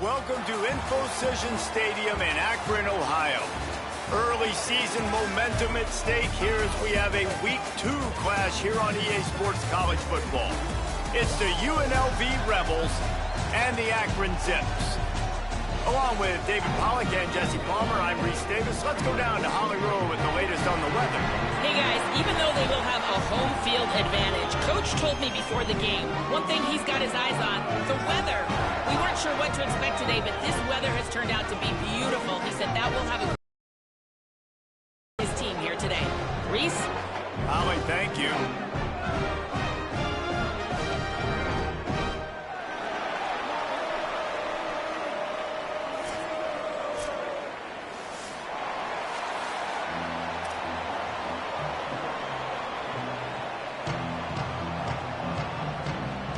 Welcome to Infocision Stadium in Akron, Ohio. Early season momentum at stake here as we have a Week 2 clash here on EA Sports College Football. It's the UNLV Rebels and the Akron Zips. Along with David Pollack and Jesse Palmer, I'm Reese Davis. Let's go down to Holly Rowe with the latest on the weather. Hey guys, even though they will have a home field advantage, Coach told me before the game, one thing he's got his eyes on, the weather. We weren't sure what to expect today, but this weather has turned out to be beautiful. He said that will have his team here today. Reese? Holly, thank you.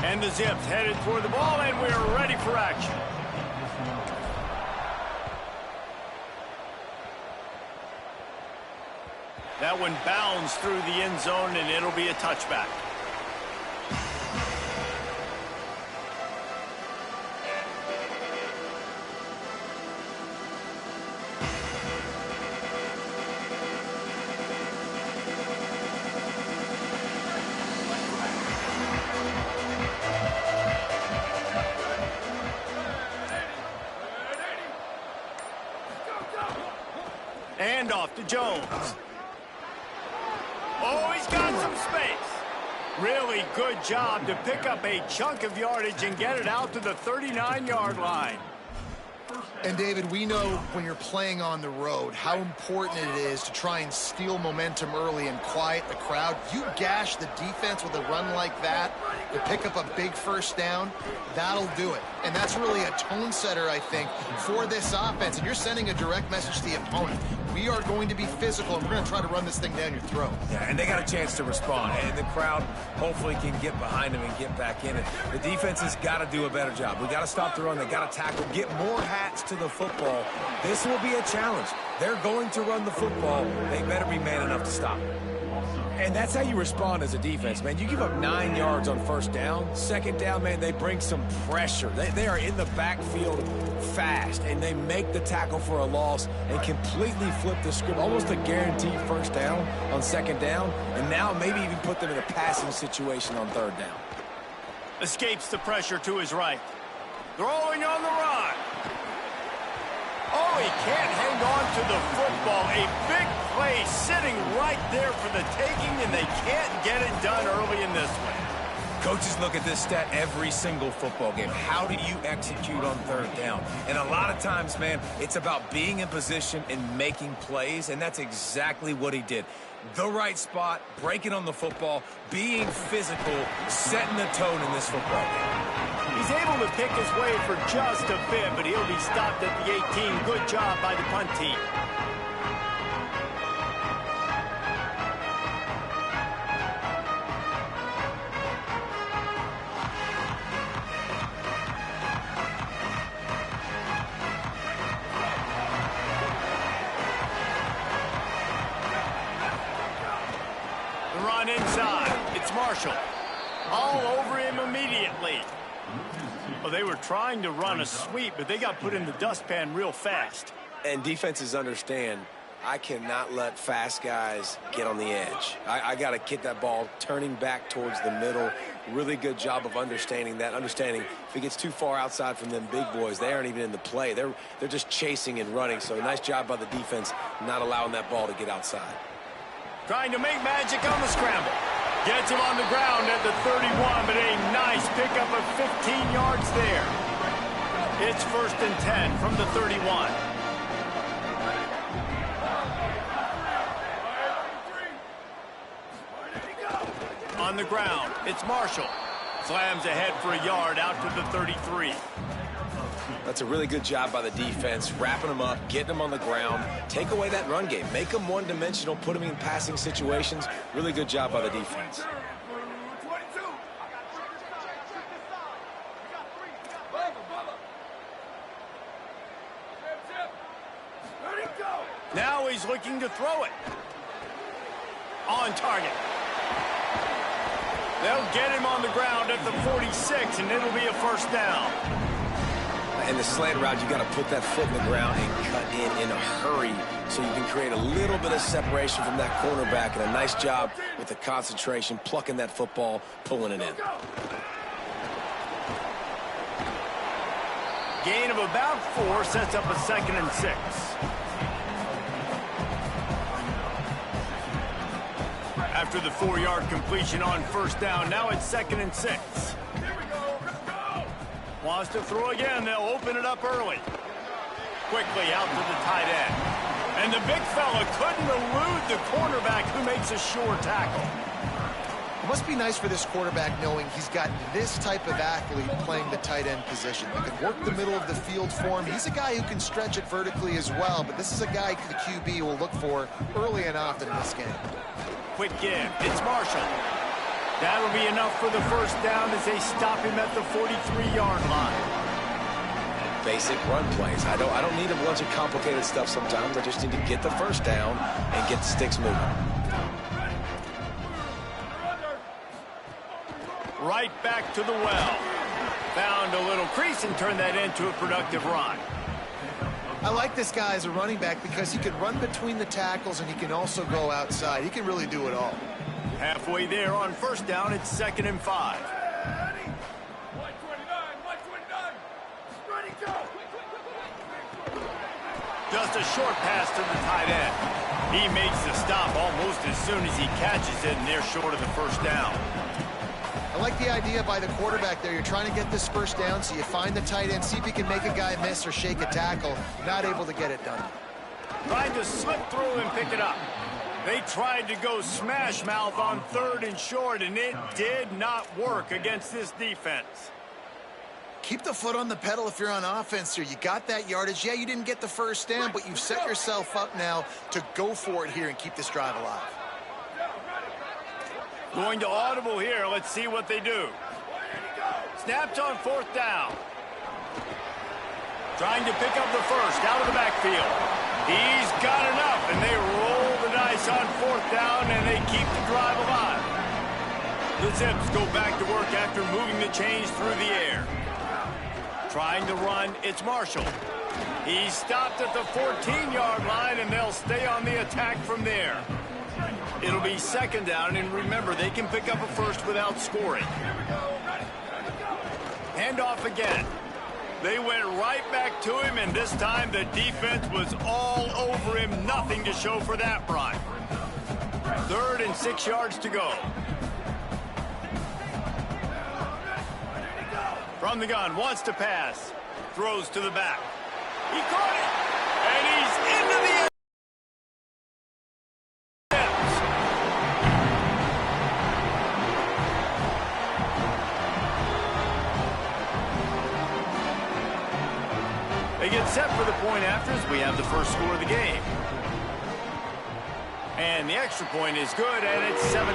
And the Zips headed for the ball, and we're ready for action. That one bounds through the end zone, and it'll be a touchback. And off to Jones. Oh, he's got some space. Really good job to pick up a chunk of yardage and get it out to the 39-yard line. And, David, we know when you're playing on the road how important it is to try and steal momentum early and quiet the crowd. You gash the defense with a run like that to pick up a big first down, that'll do it. And that's really a tone setter, I think, for this offense. And you're sending a direct message to the opponent. We are going to be physical, and we're going to try to run this thing down your throat. Yeah, and they got a chance to respond. And the crowd hopefully can get behind them and get back in it. The defense has got to do a better job. We got to stop the run. They got to tackle, get more hats to the football. This will be a challenge. They're going to run the football. They better be man enough to stop it. And that's how you respond as a defense, man. You give up 9 yards on first down. Second down, man, they bring some pressure. They are in the backfield fast, and they make the tackle for a loss and completely flip the script. Almost a guaranteed first down on second down, and now maybe even put them in a passing situation on third down. Escapes the pressure to his right. Throwing on the run. Oh, he can't hang on to the football. A big play sitting right there for the taking, and they can't get it done early in this one. Coaches look at this stat every single football game. How do you execute on third down? And a lot of times, man, it's about being in position and making plays, and that's exactly what he did. The right spot, breaking on the football, being physical, setting the tone in this football game. He's able to pick his way for just a bit, but he'll be stopped at the 18. Good job by the punt team. Run inside. It's Marshall. All over him immediately. Well, they were trying to run a sweep, but they got put in the dustpan real fast. And defenses understand, I cannot let fast guys get on the edge. I got to get that ball turning back towards the middle. Really good job of understanding that. Understanding if it gets too far outside from them big boys, they aren't even in the play. They're just chasing and running. So nice job by the defense not allowing that ball to get outside. Trying to make magic on the scramble. Gets him on the ground at the 31, but a nice pickup of 15 yards there. It's 1st and 10 from the 31. On the ground, it's Marshall. Slams ahead for a yard out to the 33. That's a really good job by the defense, wrapping them up, getting them on the ground, take away that run game, make them one-dimensional, put them in passing situations. Really good job by the defense. Now he's looking to throw it. On target. They'll get him on the ground at the 46, and it'll be a 1st down. In the slant route, you got to put that foot in the ground and cut in a hurry so you can create a little bit of separation from that cornerback, and a nice job with the concentration, plucking that football, pulling it in. Gain of about 4 sets up a 2nd and 6. After the 4-yard completion on 1st down, now it's 2nd and 6. Wants to throw again. They'll open it up early. Quickly out to the tight end. And the big fella couldn't elude the cornerback who makes a sure tackle. It must be nice for this quarterback knowing he's got this type of athlete playing the tight end position. He can work the middle of the field for him. He's a guy who can stretch it vertically as well, but this is a guy the QB will look for early and often in this game. Quick give. It's Marshall. That'll be enough for the 1st down as they stop him at the 43-yard line. Basic run plays. I don't need a bunch of complicated stuff sometimes. I just need to get the 1st down and get the sticks moving. Right back to the well. Found a little crease and turned that into a productive run. I like this guy as a running back because he can run between the tackles and he can also go outside. He can really do it all. Halfway there on 1st down, it's 2nd and 5. Just a short pass to the tight end. He makes the stop almost as soon as he catches it, and they're short of the 1st down. I like the idea by the quarterback there. You're trying to get this 1st down, so you find the tight end, see if he can make a guy miss or shake a tackle. Not able to get it done. Tried to slip through and pick it up. They tried to go smash mouth on 3rd and short, and it did not work against this defense. Keep the foot on the pedal if you're on offense here. You got that yardage. Yeah, you didn't get the 1st down, but you've set yourself up now to go for it here and keep this drive alive. Going to audible here. Let's see what they do. Snapped on 4th down. Trying to pick up the 1st out of the backfield. He's got enough, and they roll the dice on 4th down, and they keep the drive alive. The Zips go back to work after moving the chains through the air. Trying to run, it's Marshall. He's stopped at the 14-yard line, and they'll stay on the attack from there. It'll be 2nd down, and remember, they can pick up a 1st without scoring. Handoff again. They went right back to him, and this time the defense was all over him. Nothing to show for that run. 3rd and 6 yards to go. From the gun, wants to pass. Throws to the back. He caught it, and he's into the end. They get set for the point after as we have the first score of the game. And the extra point is good, and it's 7-0.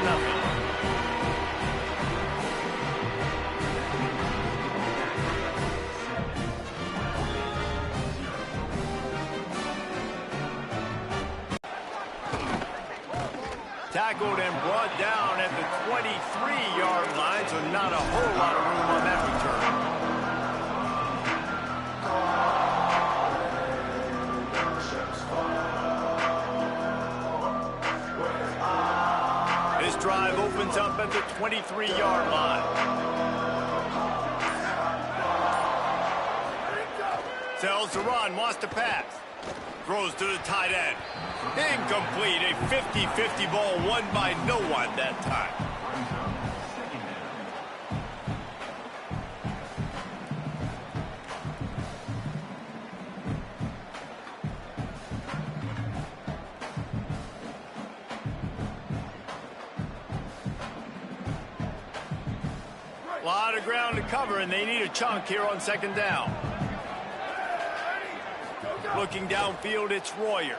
Tackled and brought down at the 23-yard line, so not a whole lot of room on that return. This drive opens up at the 23-yard line. Sells the run, wants to pass. Throws to the tight end. Incomplete. A 50-50 ball won by no one that time. A lot of ground to cover, and they need a chunk here on 2nd down. Looking downfield, it's Royer.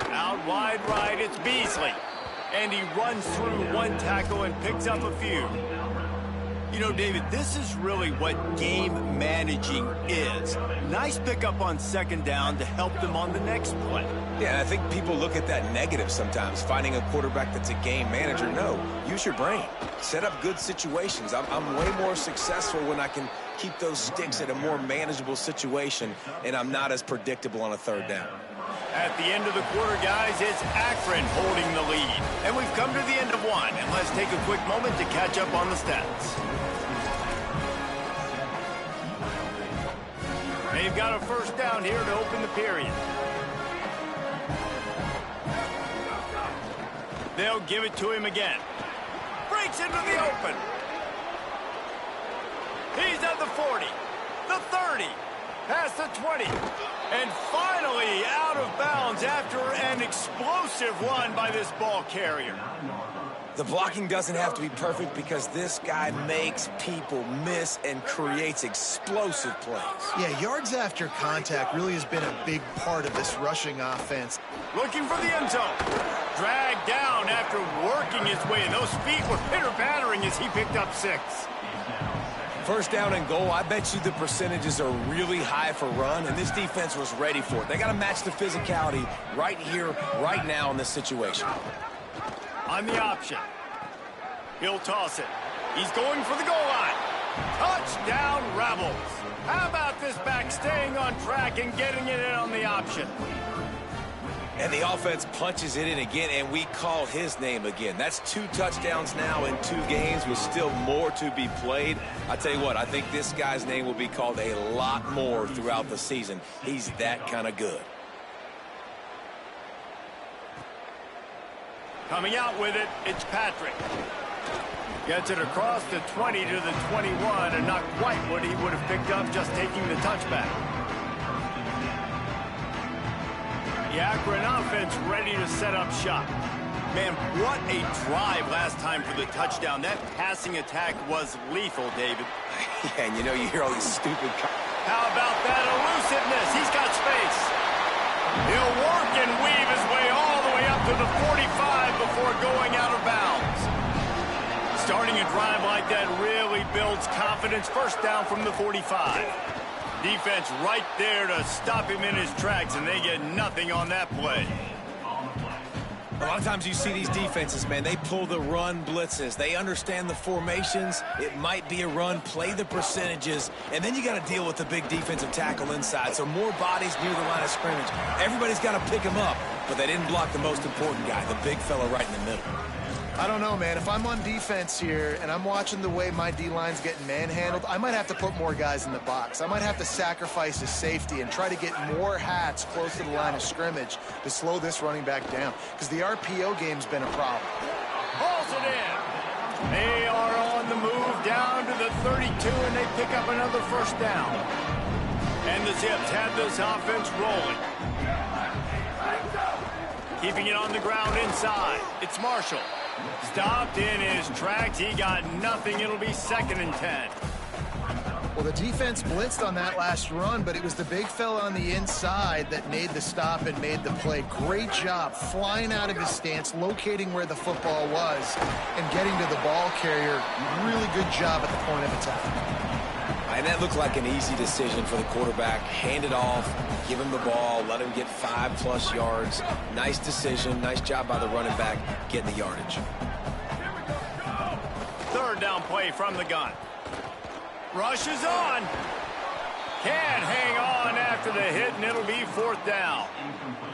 Out wide right, it's Beasley. And he runs through one tackle and picks up a few. You know, David, this is really what game managing is. Nice pickup on 2nd down to help them on the next play. Yeah, and I think people look at that negative sometimes, finding a quarterback that's a game manager. No, use your brain. Set up good situations. I'm way more successful when I can keep those sticks at a more manageable situation, and I'm not as predictable on a 3rd down. At the end of the quarter, guys, it's Akron holding the lead. And we've come to the end of one, and let's take a quick moment to catch up on the stats. They've got a 1st down here to open the period. They'll give it to him again. Breaks into the open. He's at the 40, the 30, past the 20, and finally out of bounds after an explosive run by this ball carrier. The blocking doesn't have to be perfect because this guy makes people miss and creates explosive plays. Yeah, yards after contact really has been a big part of this rushing offense. Looking for the end zone. Dragged down after working his way, and those feet were pitter-pattering as he picked up 6. 1st down and goal, I bet you the percentages are really high for run, and this defense was ready for it. They got to match the physicality right here, right now in this situation. On the option. He'll toss it. He's going for the goal line. Touchdown, Rebels. How about this back staying on track and getting it in on the option? And the offense punches it in again, and we call his name again. That's 2 touchdowns now in 2 games with still more to be played. I tell you what, I think this guy's name will be called a lot more throughout the season. He's that kind of good. Coming out with it, it's Patrick. Gets it across the 20 to the 21, and not quite what he would have picked up just taking the touchback. The Akron offense ready to set up shop. Man, what a drive last time for the touchdown. That passing attack was lethal, David. Yeah, and you know, you hear all these stupid... How about that elusiveness? He's got space. He'll work and weave his way all the way up to the 45 before going out of bounds. Starting a drive like that really builds confidence. 1st down from the 45. Defense right there to stop him in his tracks, and they get nothing on that play. A lot of times you see these defenses, man, they pull the run blitzes. They understand the formations. It might be a run, play the percentages, and then you got to deal with the big defensive tackle inside. So more bodies near the line of scrimmage. Everybody's got to pick him up, but they didn't block the most important guy, the big fella right in the middle. I don't know, man. If I'm on defense here and I'm watching the way my D-line's getting manhandled, I might have to put more guys in the box. I might have to sacrifice his safety and try to get more hats close to the line of scrimmage to slow this running back down, because the RPO game's been a problem. Hauls it in. They are on the move down to the 32, and they pick up another first down. And the Zips have this offense rolling. Keeping it on the ground inside. It's Marshall. Stopped in his tracks. He got nothing. It'll be 2nd and 10. Well, the defense blitzed on that last run, but it was the big fella on the inside that made the stop and made the play. Great job flying out of his stance, locating where the football was, and getting to the ball carrier. Really good job at the point of attack. And that looked like an easy decision for the quarterback. Hand it off, give him the ball, let him get 5+ yards. Nice decision. Nice job by the running back getting the yardage. 3rd down play from the gun. Rushes on. Can't hang on after the hit, and it'll be 4th down.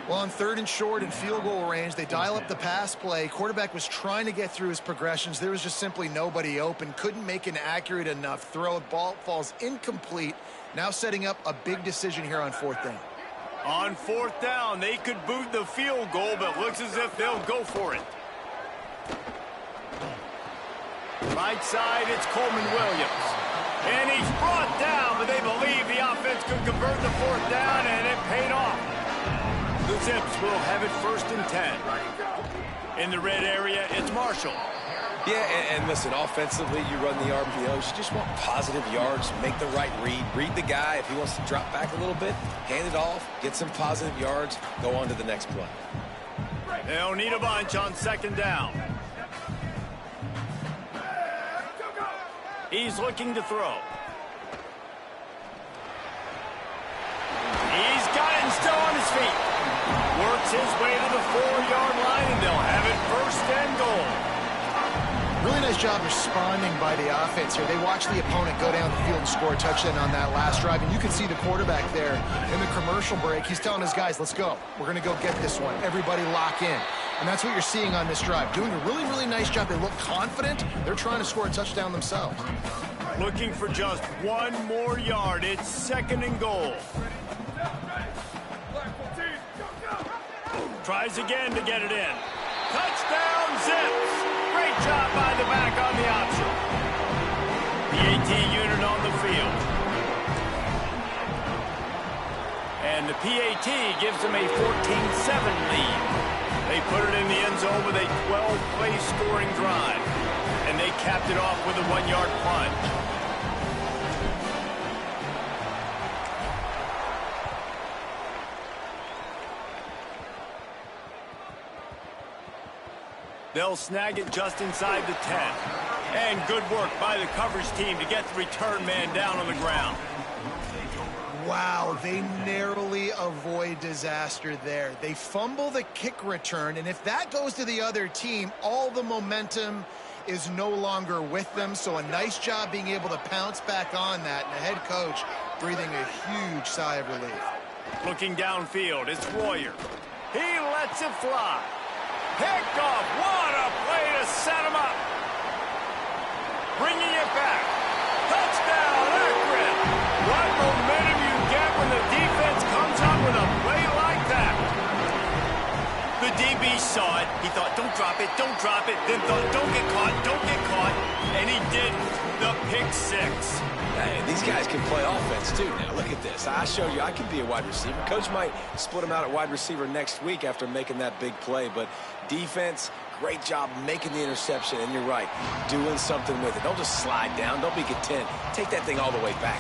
Well, on 3rd and short and field goal range, they dial up the pass play. Quarterback was trying to get through his progressions. There was just simply nobody open. Couldn't make an accurate enough throw. Ball falls incomplete. Now setting up a big decision here on 4th down. On 4th down, they could boot the field goal, but looks as if they'll go for it. Right side, it's Coleman Williams. And he's brought down, but they believe the offense could convert the 4th down, and it paid off. The Zips will have it 1st and 10. In the red area, it's Marshall. Yeah, and listen, offensively, you run the RPOs. You just want positive yards, make the right read. Read the guy. If he wants to drop back a little bit, hand it off, get some positive yards, go on to the next play. They'll need a bunch on 2nd down. He's looking to throw. He's got it and still on his feet. Works his way to the 4-yard line, and they'll have it 1st and goal. Really nice job responding by the offense here. They watched the opponent go down the field and score a touchdown on that last drive, and you can see the quarterback there in the commercial break. He's telling his guys, let's go. We're going to go get this one. Everybody lock in. And that's what you're seeing on this drive. Doing a really, really nice job. They look confident. They're trying to score a touchdown themselves. Looking for just 1 more yard. It's 2nd and goal. Tries again to get it in. Touchdown, Zips. Great job by the back on the option. The AT unit on the field. And the PAT gives them a 14-7 lead. They put it in the end zone with a 12-play scoring drive. And they capped it off with a 1-yard plunge. They'll snag it just inside the 10. And good work by the coverage team to get the return man down on the ground. Wow, they narrowly avoid disaster there. They fumble the kick return, and if that goes to the other team, all the momentum is no longer with them. So a nice job being able to pounce back on that, and the head coach breathing a huge sigh of relief. Looking downfield, it's Royer. He lets it fly. Picked off. What a play to set him up. Bringing it back. Touchdown, Akron. What momentum you get when the defense comes up with a play like that. The DB saw it. He thought, don't drop it, don't drop it. Then thought, don't get caught, don't get caught. And he didn't. The pick 6. Hey, these guys can play offense, too. Now, look at this. I showed you I can be a wide receiver. Coach might split him out at wide receiver next week after making that big play. But defense, great job making the interception. And you're right, doing something with it. Don't just slide down. Don't be content. Take that thing all the way back.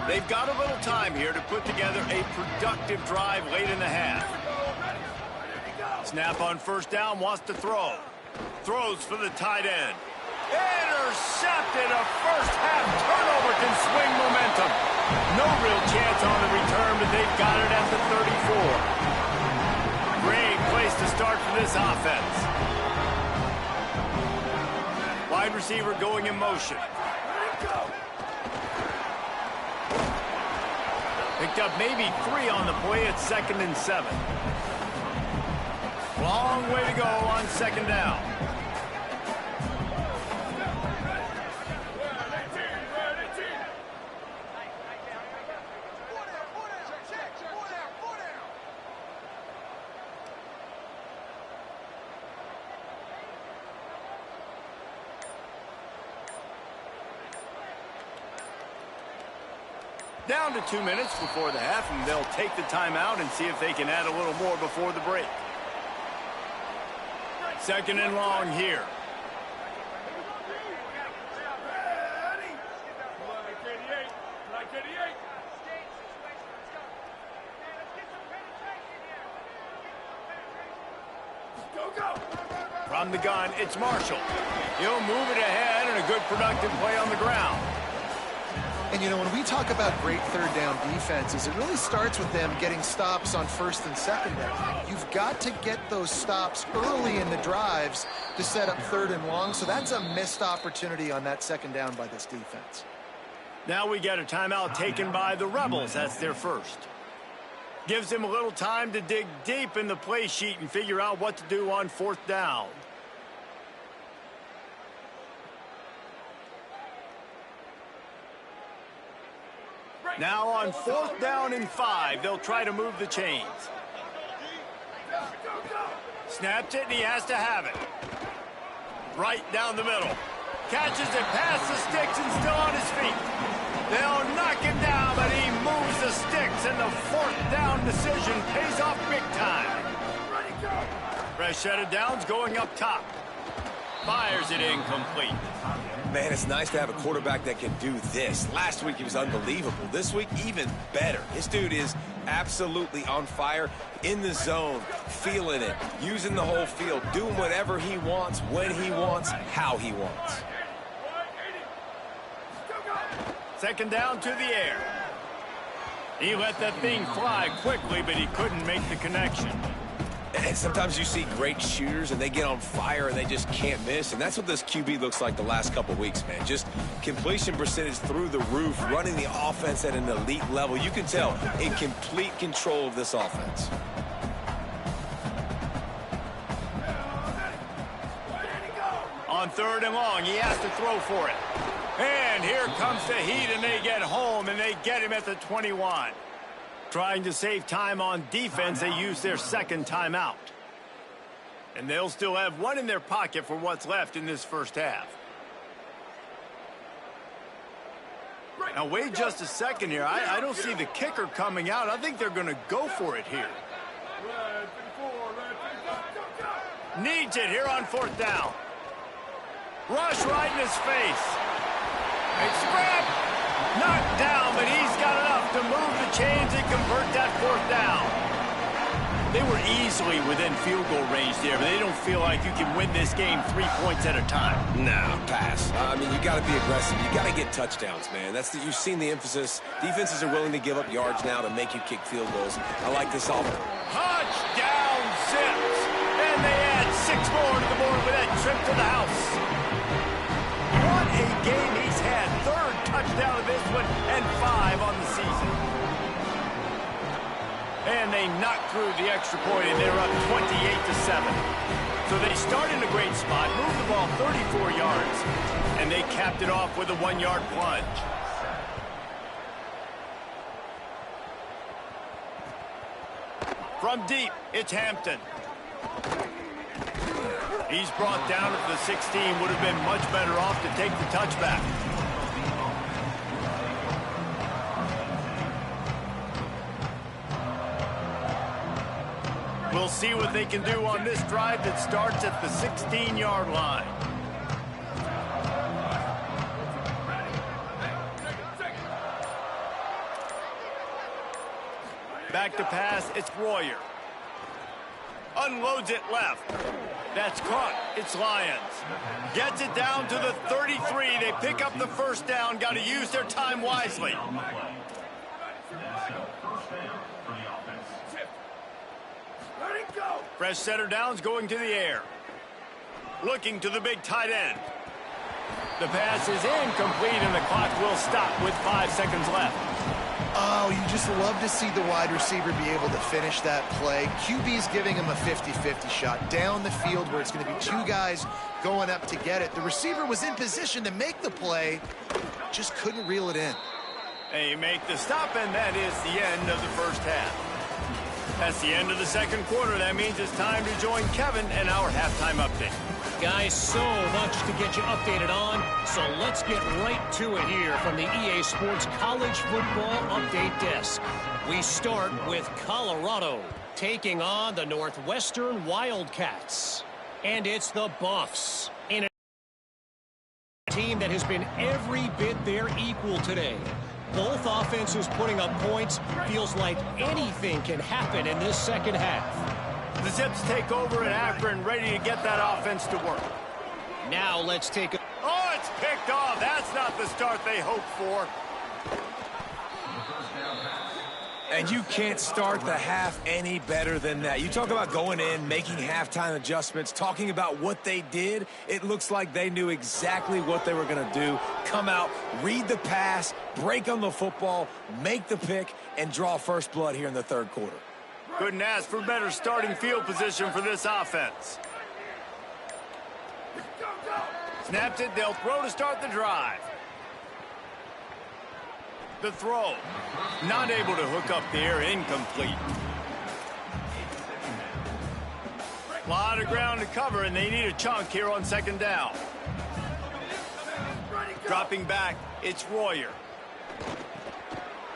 They've got a little time here to put together a productive drive late in the half. Snap on 1st down, wants to throw. Throws for the tight end. Intercepted. A first-half turnover can swing momentum. No real chance on the return, but they've got it at the 34. Great place to start for this offense. Wide receiver going in motion. Picked up maybe 3 on the play at 2nd and 7. Long way to go on 2nd down. Down to 2 minutes before the half, and they'll take the timeout and see if they can add a little more before the break. 2nd and long here. From the gun, it's Marshall. He'll move it ahead, and a good productive play on the ground. And, you know, when we talk about great third down defenses, it really starts with them getting stops on 1st and 2nd down. You've got to get those stops early in the drives to set up 3rd and long, so that's a missed opportunity on that 2nd down by this defense. Now we get a timeout taken by the Rebels. That's their first. Gives them a little time to dig deep in the play sheet and figure out what to do on 4th down. Now on 4th down and 5, they'll try to move the chains. Snaps it, and he has to have it. Right down the middle. Catches it past the sticks and still on his feet. They'll knock him down, but he moves the sticks, and the 4th down decision pays off big time. Fresh set of downs going up top. Fires it incomplete. Man, it's nice to have a quarterback that can do this. Last week, he was unbelievable. This week, even better. This dude is absolutely on fire, in the zone, feeling it, using the whole field, doing whatever he wants, when he wants, how he wants. 2nd down to the air. He let that thing fly quickly, but he couldn't make the connection. And sometimes you see great shooters, and they get on fire, and they just can't miss. And that's what this QB looks like the last couple weeks, man. Just completion percentage through the roof, running the offense at an elite level. You can tell in complete control of this offense. On 3rd and long, he has to throw for it. And here comes the heat, and they get home, and they get him at the 21. Trying to save time on defense, they use their 2nd timeout. And they'll still have 1 in their pocket for what's left in this first half. Now, wait just a second here. I don't see the kicker coming out. I think they're going to go for it here. Needs it here on 4th down. Rush right in his face. It's scrap. Knocked down, but he's got enough to move the chains and convert that 4th down. They were easily within field goal range there, but they don't feel like you can win this game 3 points at a time. No, pass. I mean, you got to be aggressive. You got to get touchdowns, man. You've seen the emphasis. Defenses are willing to give up yards now to make you kick field goals. I like this offense. Touchdown, Zips. And they add 6 more to the board with that trip to the house. What a game he's had. 3rd touchdown of this one and 5 on the season. And they knocked through the extra point, and they're up 28-7. So they start in a great spot, move the ball 34 yards, and they capped it off with a 1-yard plunge. From deep, it's Hampton. He's brought down at the 16. Would have been much better off to take the touchback. We'll see what they can do on this drive that starts at the 16-yard line. Back to pass, it's Royer. Unloads it left. That's caught. It's Lions. Gets it down to the 33. They pick up the 1st down. Got to use their time wisely. Fresh setter downs going to the air. Looking to the big tight end. The pass is incomplete, and the clock will stop with 5 seconds left. Oh, you just love to see the wide receiver be able to finish that play. QB's giving him a 50-50 shot down the field where it's going to be two guys going up to get it. The receiver was in position to make the play, just couldn't reel it in. They make the stop, and that is the end of the first half. That's the end of the second quarter. That means it's time to join Kevin and our halftime update. Guys, so much to get you updated on, so let's get right to it here from the EA Sports College Football Update Desk. We start with Colorado taking on the Northwestern Wildcats. And it's the Buffs in a team that has been every bit their equal today. Both offenses putting up points. Feels like anything can happen in this second half. The Zips take over in Akron, ready to get that offense to work. Now let's take a... Oh, it's picked off. That's not the start they hoped for. And you can't start the half any better than that. You talk about going in, making halftime adjustments, talking about what they did. It looks like they knew exactly what they were going to do. Come out, read the pass, break on the football, make the pick, and draw first blood here in the third quarter. Couldn't ask for better starting field position for this offense. Snaps it, they'll throw to start the drive. The throw, not able to hook up there, incomplete. A lot of ground to cover, and they need a chunk here on second down. Dropping back, it's Royer.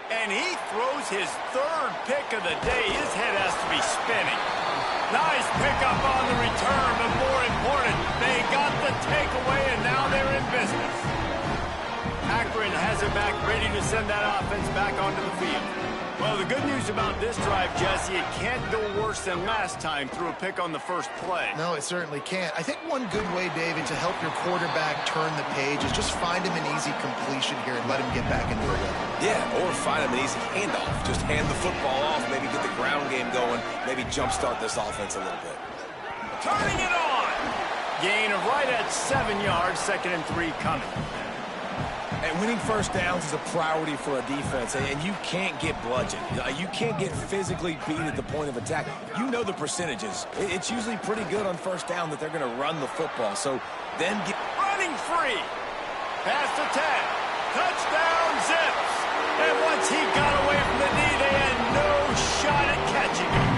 And he throws his third pick of the day. His head has to be spinning. Nice pickup on the return, but more important, they got the takeaway, and now they're in business. Akron has it back, ready to send that offense back onto the field. Well, the good news about this drive, Jesse, it can't go worse than last time through a pick on the first play. No, it certainly can't. I think one good way, David, to help your quarterback turn the page is just find him an easy completion here and let him get back into the rhythm. Yeah, or find him an easy handoff. Just hand the football off, maybe get the ground game going, maybe jumpstart this offense a little bit. Turning it on! Gain of right at 7 yards, 2nd and 3 coming. And winning first downs is a priority for a defense, and you can't get bludgeoned. You can't get physically beat at the point of attack. You know the percentages. It's usually pretty good on first down that they're going to run the football. So then get... Running free! Past the 10. Touchdown, Zips! And once he got away from the knee, they had no shot at catching him.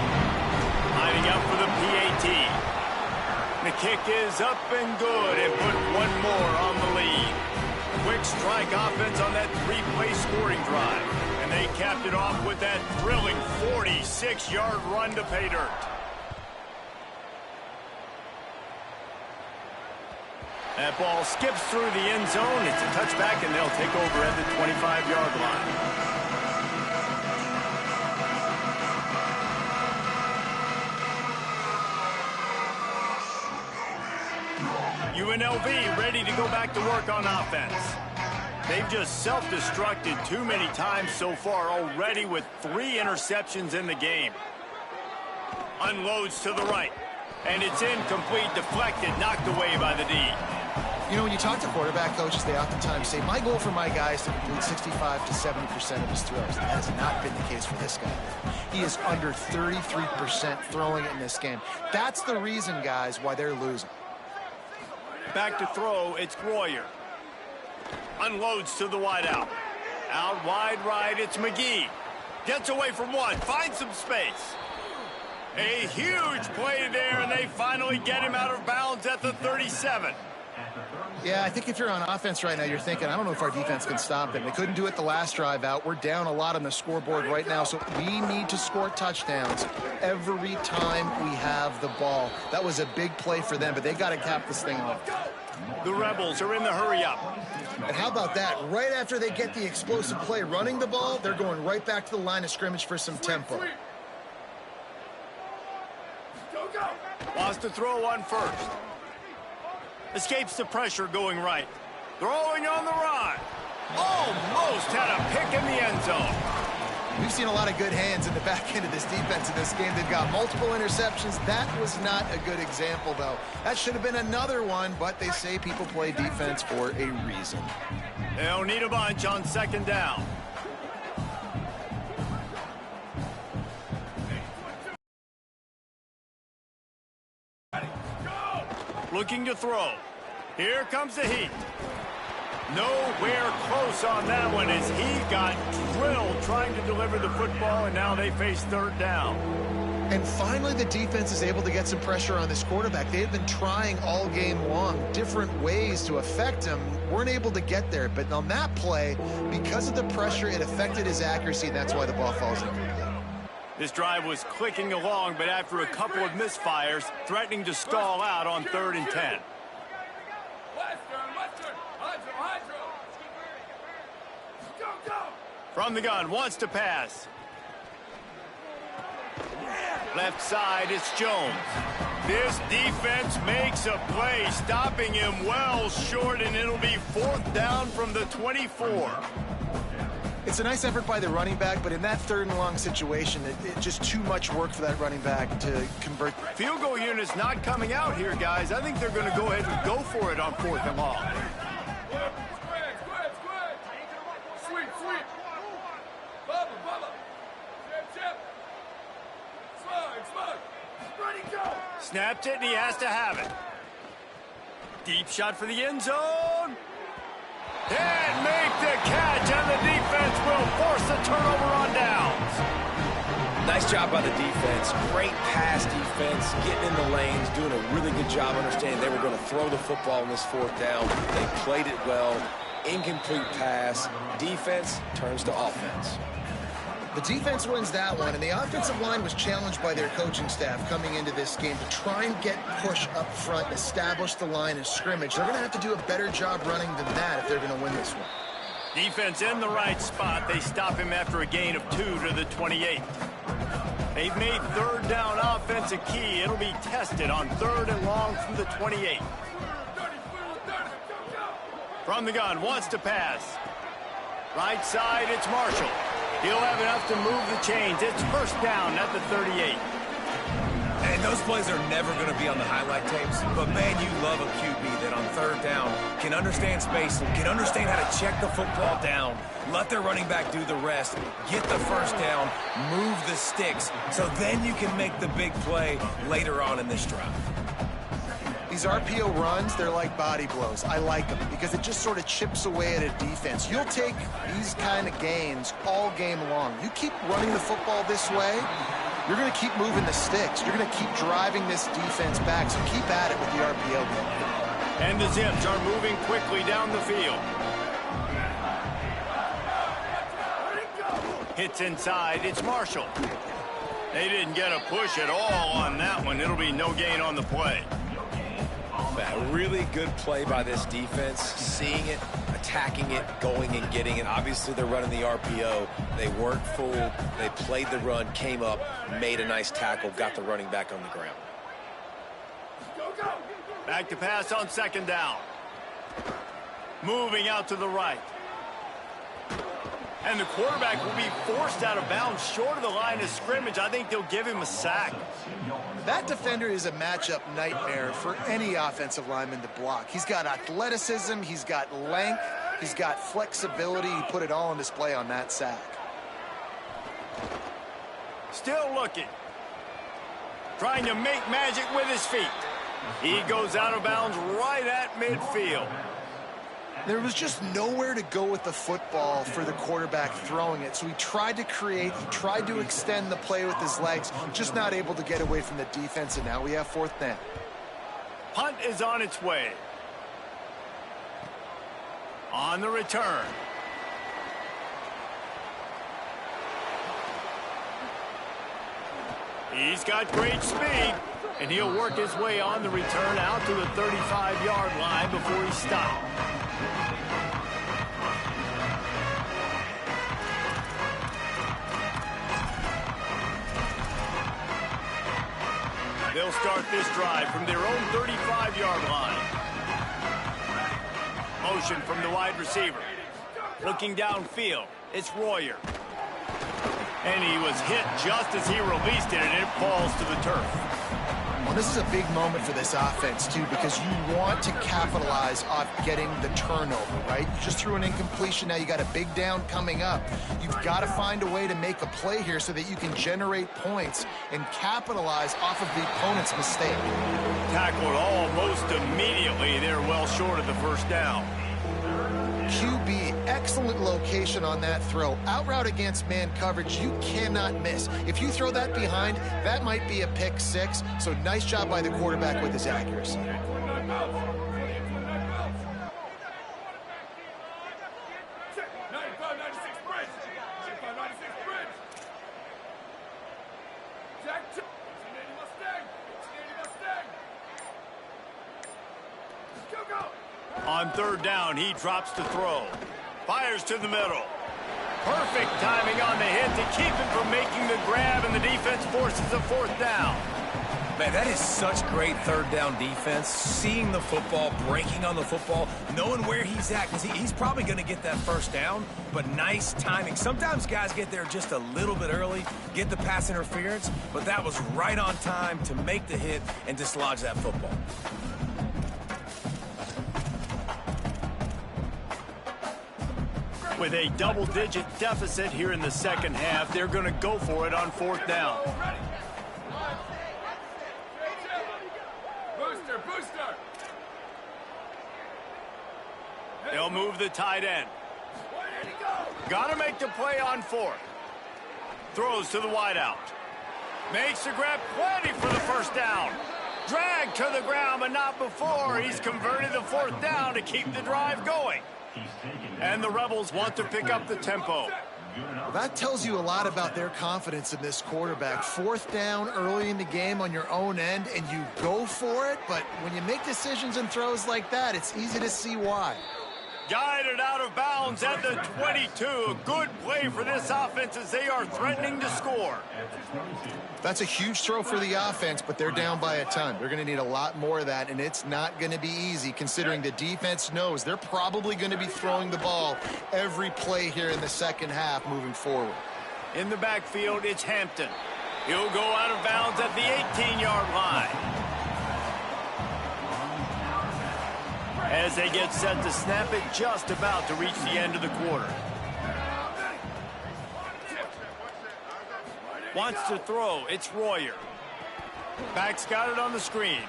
Lining up for the PAT. The kick is up and good, and put one more on the lead. Quick strike offense on that 3-play scoring drive. And they capped it off with that thrilling 46-yard run to pay dirt. That ball skips through the end zone. It's a touchback, and they'll take over at the 25-yard line. UNLV ready to go back to work on offense. They've just self-destructed too many times so far already with 3 interceptions in the game. Unloads to the right. And it's incomplete, deflected, knocked away by the D. You know, when you talk to quarterback coaches, they oftentimes say, my goal for my guy is to complete 65 to 70% of his throws. That has not been the case for this guy. He is under 33% throwing it in this game. That's the reason, guys, why they're losing. Back to throw, it's Royer. Unloads to the wideout. Out wide right, it's McGee. Gets away from one, finds some space. A huge play there, and they finally get him out of bounds at the 37. Yeah, I think if you're on offense right now, you're thinking, I don't know if our defense can stop him. They couldn't do it the last drive out. We're down a lot on the scoreboard right now, so we need to score touchdowns every time we have the ball. That was a big play for them, but they got to cap this thing off. The Rebels are in the hurry-up. And how about that? Right after they get the explosive play running the ball, they're going right back to the line of scrimmage for some tempo. Wants to throw on first. Escapes the pressure going right. Throwing on the run. Almost had a pick in the end zone. We've seen a lot of good hands in the back end of this defense in this game. They've got multiple interceptions. That was not a good example, though. That should have been another one, but they say people play defense for a reason. They'll need a bunch on second down. Looking to throw. Here comes the heat. Nowhere close on that one as he got drilled trying to deliver the football, and now they face third down. And finally, the defense is able to get some pressure on this quarterback. They've been trying all game long different ways to affect him. Weren't able to get there, but on that play, because of the pressure, it affected his accuracy, and that's why the ball falls incomplete. This drive was clicking along, but after a couple of misfires, threatening to stall out on 3rd and 10. From the gun, wants to pass. Left side, it's Jones. This defense makes a play, stopping him well short, and it'll be 4th down from the 24. It's a nice effort by the running back, but in that 3rd and long situation, it's just too much work for that running back to convert. Field goal unit's not coming out here, guys. I think they're going to go ahead and go for it on 4th and long. Snapped it, and he has to have it. Deep shot for the end zone. And make the catch, and the defense will force the turnover on downs. Nice job by the defense. Great pass defense, getting in the lanes, doing a really good job understanding they were going to throw the football in this 4th down. They played it well. Incomplete pass. Defense turns to offense. The defense wins that one, and the offensive line was challenged by their coaching staff coming into this game to try and get push up front, establish the line of scrimmage. They're going to have to do a better job running than that if they're going to win this one. Defense in the right spot. They stop him after a gain of 2 to the 28. They've made 3rd down offense a key. It'll be tested on 3rd and long from the 28. From the gun, wants to pass. Right side, it's Marshall. He'll have enough to move the chains. It's 1st down at the 38. And those plays are never going to be on the highlight tapes, but man, you love a QB that on 3rd down can understand space, can understand how to check the football down, let their running back do the rest, get the 1st down, move the sticks, so then you can make the big play later on in this drive. These RPO runs, they're like body blows. I like them because it just sort of chips away at a defense. You'll take these kind of gains all game long. You keep running the football this way, you're going to keep moving the sticks. You're going to keep driving this defense back, so keep at it with the RPO game. And the Zips are moving quickly down the field. Hits inside, it's Marshall. They didn't get a push at all on that one. It'll be no gain on the play. A really good play by this defense, seeing it, attacking it, going and getting it. Obviously, they're running the RPO. They weren't fooled. They played the run, came up, made a nice tackle, got the running back on the ground. Back to pass on 2nd down. Moving out to the right. And the quarterback will be forced out of bounds short of the line of scrimmage. I think they'll give him a sack. That defender is a matchup nightmare for any offensive lineman to block. He's got athleticism, he's got length, he's got flexibility. He put it all on display on that sack. Still looking. Trying to make magic with his feet. He goes out of bounds right at midfield. There was just nowhere to go with the football for the quarterback throwing it. So he tried to create, he tried to extend the play with his legs, just not able to get away from the defense, and now we have 4th down. Punt is on its way. On the return. He's got great speed, and he'll work his way on the return out to the 35-yard line before he stops. They'll start this drive from their own 35-yard line. Motion from the wide receiver. Looking downfield, it's Royer. And he was hit just as he released it, and it falls to the turf. Well, this is a big moment for this offense, too, because you want to capitalize off getting the turnover, right? You just threw an incompletion. Now you got a big down coming up. You've got to find a way to make a play here so that you can generate points and capitalize off of the opponent's mistake. Tackled almost immediately. They're well short of the first down. QB, excellent location on that throw. Out route against man coverage, you cannot miss. If you throw that behind, that might be a pick six. So nice job by the quarterback with his accuracy. On third down, he drops to throw. Fires to the middle. Perfect timing on the hit to keep him from making the grab, and the defense forces a fourth down. Man, that is such great third down defense. Seeing the football, breaking on the football, knowing where he's at, because he's probably going to get that first down, but nice timing. Sometimes guys get there just a little bit early, get the pass interference, but that was right on time to make the hit and dislodge that football. With a double-digit deficit here in the second half, they're going to go for it on fourth down. Booster! They'll move the tight end. Got to make the play on fourth. Throws to the wideout. Makes the grab, plenty for the first down. Drag to the ground, but not before. He's converted the fourth down to keep the drive going. And the Rebels want to pick up the tempo. That tells you a lot about their confidence in this quarterback. Fourth down early in the game on your own end, and you go for it. But when you make decisions and throws like that, it's easy to see why. Guided out of bounds at the 22. A good play for this offense as they are threatening to score. That's a huge throw for the offense, but they're down by a ton. They're going to need a lot more of that, and it's not going to be easy considering the defense knows they're probably going to be throwing the ball every play here in the second half moving forward. In the backfield, it's Hampton. He'll go out of bounds at the 18-yard line. As they get set to snap it, just about to reach the end of the quarter. Wants to throw. It's Royer. Back's got it on the screen.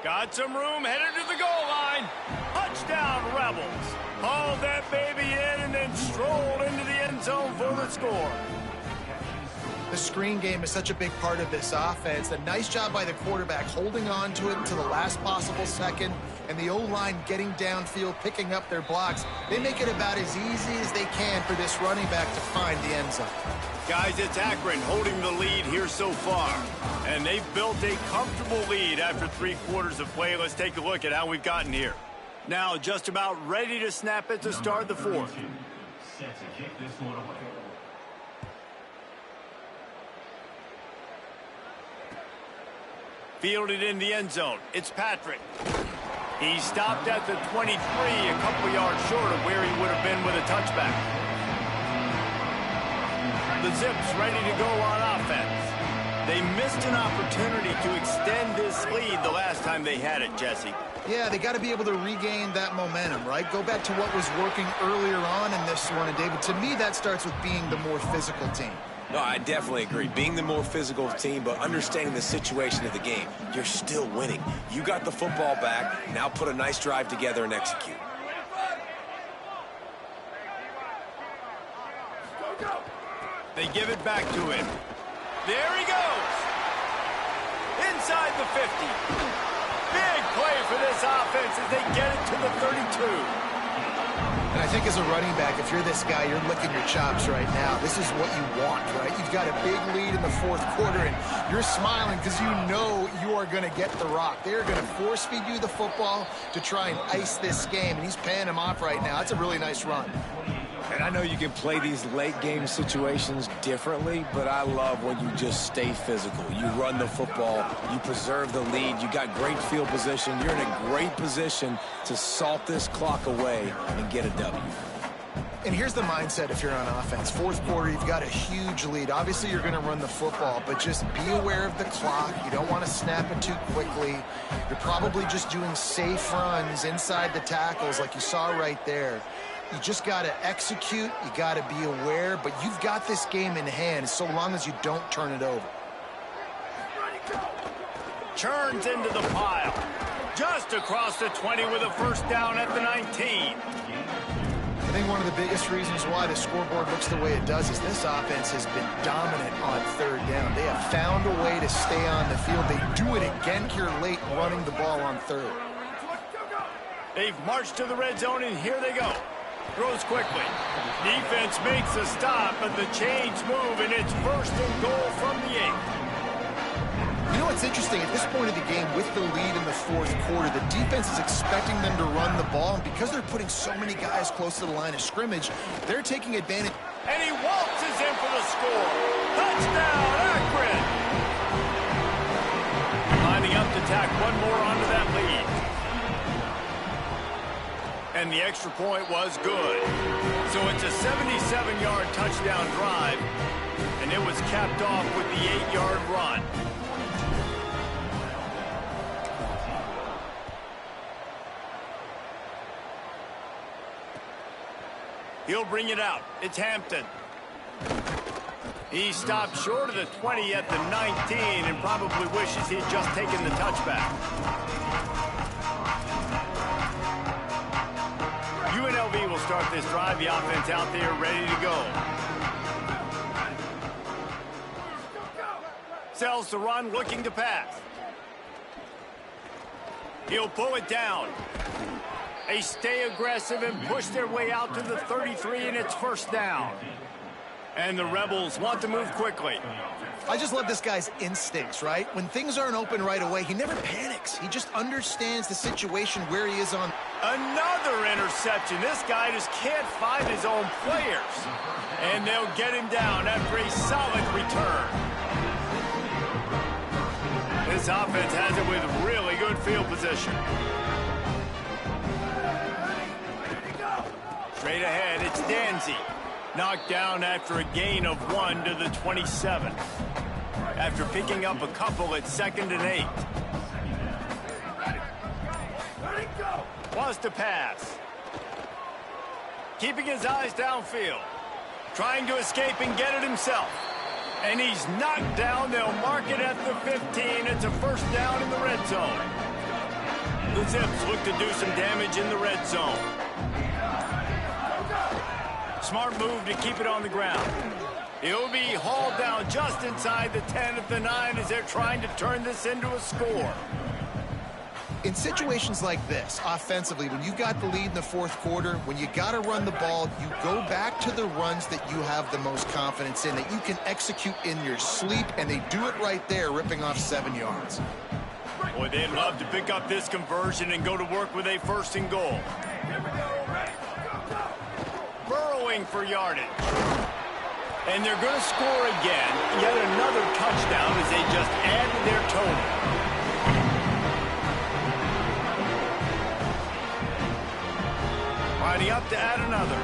Got some room, headed to the goal line. Touchdown, Rebels. Hauled that baby in and then strolled into the end zone for the score. The screen game is such a big part of this offense. A nice job by the quarterback holding on to it until the last possible second, and the O-line getting downfield, picking up their blocks. They make it about as easy as they can for this running back to find the end zone. Guys, it's Akron holding the lead here so far, and they've built a comfortable lead after 3 quarters of play. Let's take a look at how we've gotten here. Now just about ready to snap it to start the fourth. Fielded in the end zone. It's Patrick. He stopped at the 23, a couple yards short of where he would have been with a touchback. The Zips ready to go on offense. They missed an opportunity to extend this lead the last time they had it, Jesse. Yeah, they got to be able to regain that momentum, right? Go back to what was working earlier on in this one. And, David, to me, that starts with being the more physical team. No, I definitely agree. Being the more physical team, but understanding the situation of the game. You're still winning. You got the football back. Now put a nice drive together and execute. They give it back to him. There he goes. Inside the 50. Big play for this offense as they get it to the 32. And I think as a running back, if you're this guy, you're licking your chops right now. This is what you want, right? You've got a big lead in the fourth quarter, and you're smiling because you know you are going to get the rock. They're going to force-feed you the football to try and ice this game, and he's paying him off right now. That's a really nice run. And I know you can play these late-game situations differently, but I love when you just stay physical. You run the football. You preserve the lead. You got great field position. You're in a great position to salt this clock away and get a W. And here's the mindset if you're on offense. Fourth quarter, you've got a huge lead. Obviously, you're going to run the football, but just be aware of the clock. You don't want to snap it too quickly. You're probably just doing safe runs inside the tackles like you saw right there. You just got to execute. You got to be aware, but you've got this game in hand so long as you don't turn it over. Churns into the pile. Just across the 20 with a first down at the 19. I think one of the biggest reasons why the scoreboard looks the way it does is this offense has been dominant on third down. They have found a way to stay on the field. They do it again here late, running the ball on third. They've marched to the red zone, and here they go. Throws quickly. Defense makes a stop, but the chains move, and it's first and goal from the 8. You know what's interesting? At this point of the game, with the lead in the fourth quarter, the defense is expecting them to run the ball, and because they're putting so many guys close to the line of scrimmage, they're taking advantage. And he waltzes in for the score. Touchdown, Akron! Lining up to tack one more onto that lead. And the extra point was good. So it's a 77-yard touchdown drive, and it was capped off with the 8-yard run. He'll bring it out. It's Hampton. He stopped short of the 20 at the 19 and probably wishes he'd just taken the touchback. UNLV will start this drive. The offense out there ready to go. Sells the run, looking to pass. He'll pull it down. They stay aggressive and push their way out to the 33, and it's first down. And the Rebels want to move quickly. I just love this guy's instincts, right? When things aren't open right away, he never panics. He just understands the situation where he is on. Another interception. This guy just can't find his own players. And they'll get him down after a solid return. This offense has it with really good field position. Straight ahead, it's Danzy. Knocked down after a gain of 1 to the 27. After picking up a couple at 2nd and 8. Wants to pass. Keeping his eyes downfield. Trying to escape and get it himself. And he's knocked down. They'll mark it at the 15. It's a first down in the red zone. The Zips look to do some damage in the red zone. Smart move to keep it on the ground. He'll be hauled down just inside the 10 at the 9 as they're trying to turn this into a score. In situations like this, offensively, when you've got the lead in the fourth quarter, when you got to run the ball, you go back to the runs that you have the most confidence in, that you can execute in your sleep, and they do it right there, ripping off 7 yards. Boy, they'd love to pick up this conversion and go to work with a first and goal. Burrowing for yardage. And they're going to score again. Yet another touchdown as they just add to their total. Lining up to add another.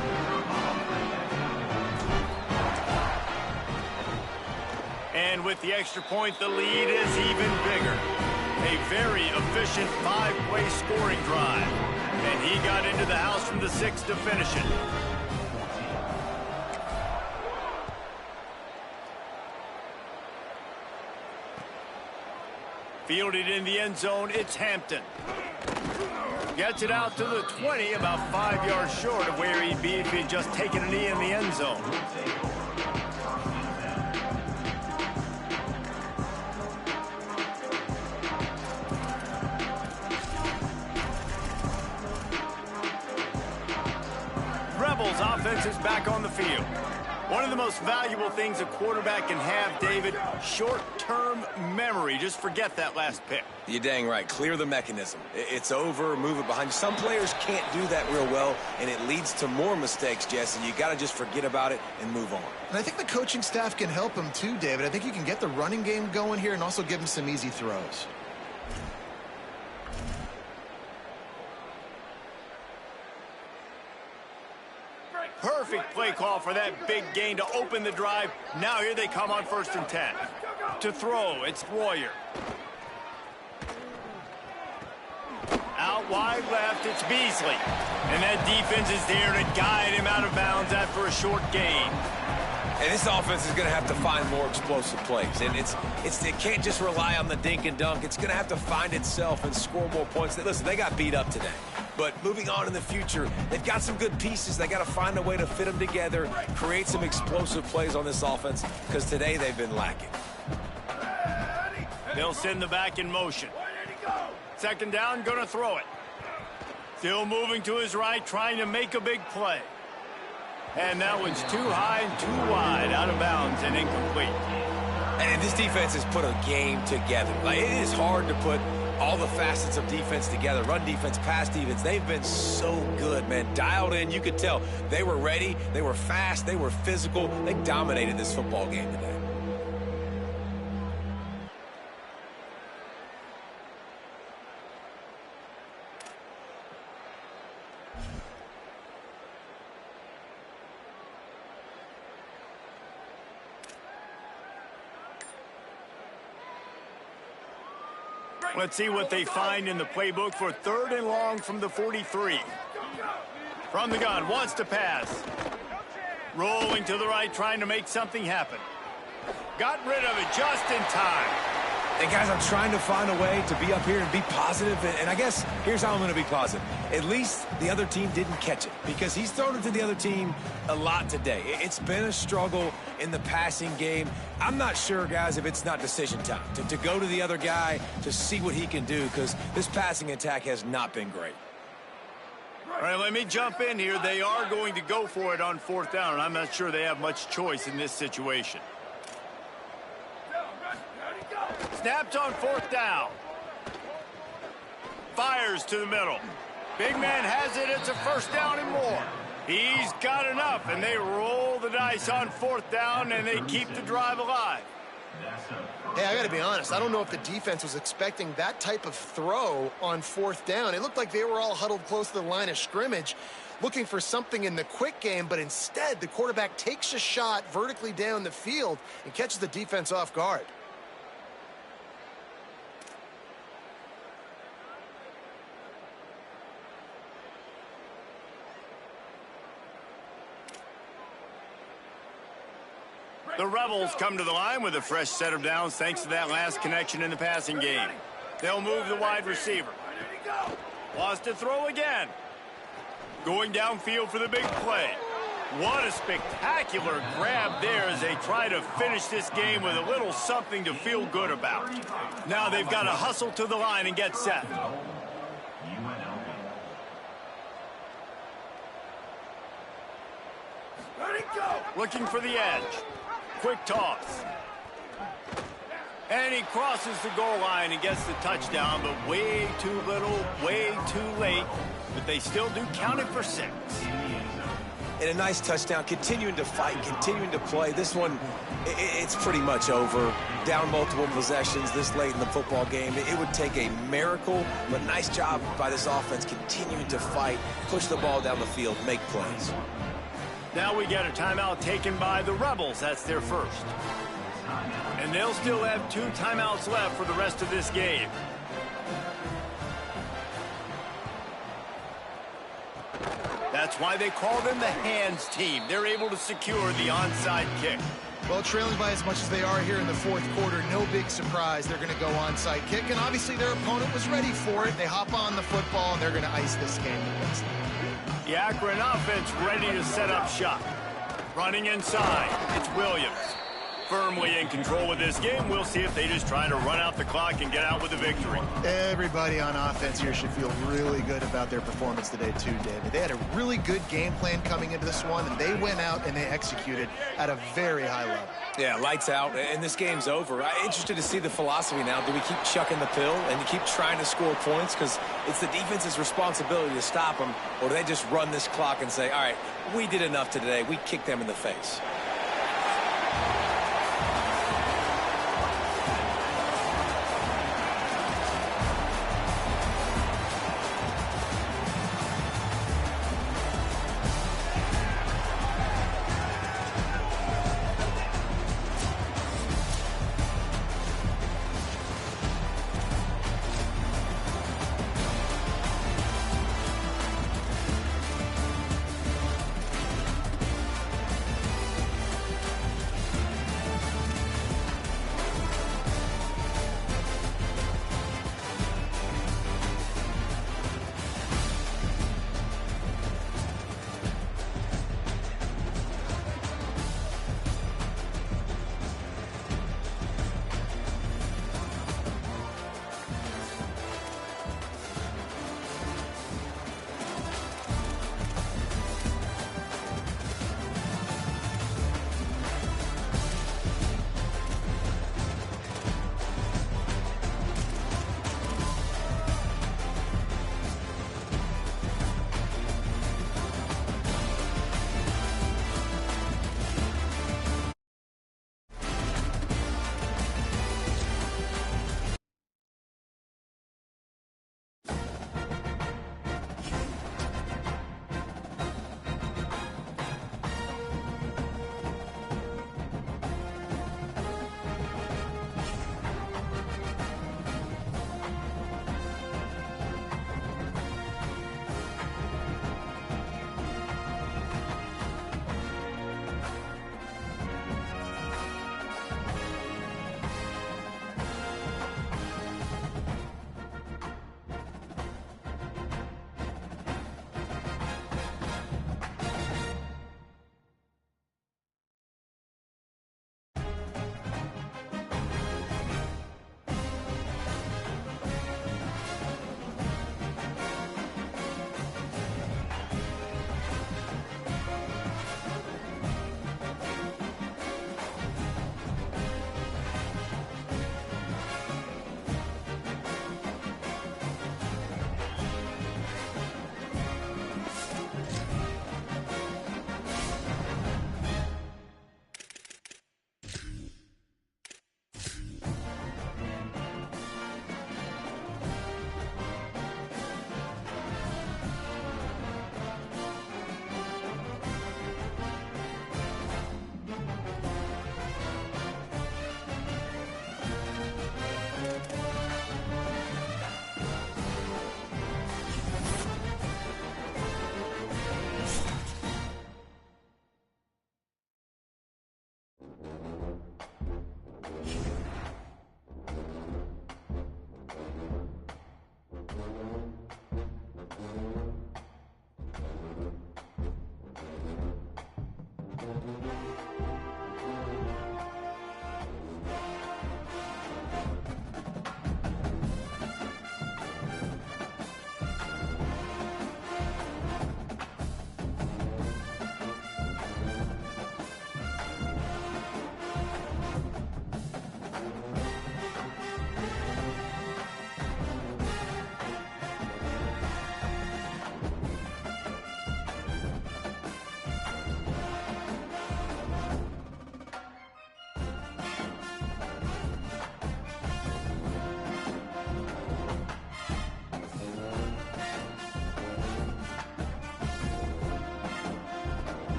And with the extra point, the lead is even bigger. A very efficient 5-play scoring drive. And he got into the house from the 6 to finish it. Fielded in the end zone, it's Hampton. Gets it out to the 20, about 5 yards short of where he'd be if he'd just taken a knee in the end zone. Rebels offense is back on the field. One of the most valuable things a quarterback can have, David, short-term memory. Just forget that last pick. You're dang right. Clear the mechanism. It's over, move it behind you. Some players can't do that real well, and it leads to more mistakes, Jesse. You got to just forget about it and move on. And I think the coaching staff can help him too, David. I think you can get the running game going here and also give him some easy throws. play call for that big gain to open the drive. Now here they come on 1st and 10. To throw, it's Royer. Out wide left, it's Beasley. And that defense is there to guide him out of bounds after a short gain. And this offense is going to have to find more explosive plays. And it can't just rely on the dink and dunk. It's going to have to find itself and score more points. Listen, they got beat up today. But moving on in the future, they've got some good pieces. They got to find a way to fit them together, create some explosive plays on this offense, because today they've been lacking. They'll send the back in motion. 2nd down, going to throw it. Still moving to his right, trying to make a big play. And that one's too high and too wide, out of bounds and incomplete. And this defense has put a game together. Like, it is hard to put all the facets of defense together. Run defense, pass defense. They've been so good, man. Dialed in. You could tell they were ready. They were fast. They were physical. They dominated this football game today. Let's see what they find in the playbook for 3rd and long from the 43. From the gun, wants to pass. Rolling to the right, trying to make something happen. Got rid of it just in time. And guys, I'm trying to find a way to be up here and be positive. And I guess here's how I'm going to be positive. At least the other team didn't catch it, because he's thrown it to the other team a lot today. It's been a struggle in the passing game. I'm not sure, guys, if it's not decision time to go to the other guy to see what he can do, because this passing attack has not been great. All right, let me jump in here. They are going to go for it on 4th down, and I'm not sure they have much choice in this situation. Snapped on 4th down. Fires to the middle. Big man has it. It's a 1st down and more. He's got enough, and they roll the dice on 4th down, and they keep the drive alive. Hey, I got to be honest. I don't know if the defense was expecting that type of throw on 4th down. It looked like they were all huddled close to the line of scrimmage, looking for something in the quick game, but instead the quarterback takes a shot vertically down the field and catches the defense off guard. The Rebels come to the line with a fresh set of downs thanks to that last connection in the passing game. They'll move the wide receiver. Wants to throw again. Going downfield for the big play. What a spectacular grab there as they try to finish this game with a little something to feel good about. Now they've got to hustle to the line and get set. Looking for the edge. Quick toss. And he crosses the goal line and gets the touchdown, but way too little, way too late. But they still do count it for 6. And a nice touchdown, continuing to fight, continuing to play. This one, it's pretty much over. Down multiple possessions this late in the football game. It would take a miracle, but nice job by this offense continuing to fight, push the ball down the field, make plays. Now we get a timeout taken by the Rebels. That's their first. And they'll still have 2 timeouts left for the rest of this game. That's why they call them the hands team. They're able to secure the onside kick. Well, trailing by as much as they are here in the 4th quarter, no big surprise. They're going to go onside kick, and obviously their opponent was ready for it. They hop on the football, and they're going to ice this game against them. The Akron offense ready to set up shop. Running inside, it's Williams. Firmly in control of this game. We'll see if they just try to run out the clock and get out with a victory. Everybody on offense here should feel really good about their performance today too, David. They had a really good game plan coming into this one, and they went out and they executed at a very high level. Yeah, lights out, and this game's over. I'm interested to see the philosophy now. Do we keep chucking the pill and keep trying to score points because it's the defense's responsibility to stop them, or do they just run this clock and say, all right, we did enough today. We kicked them in the face.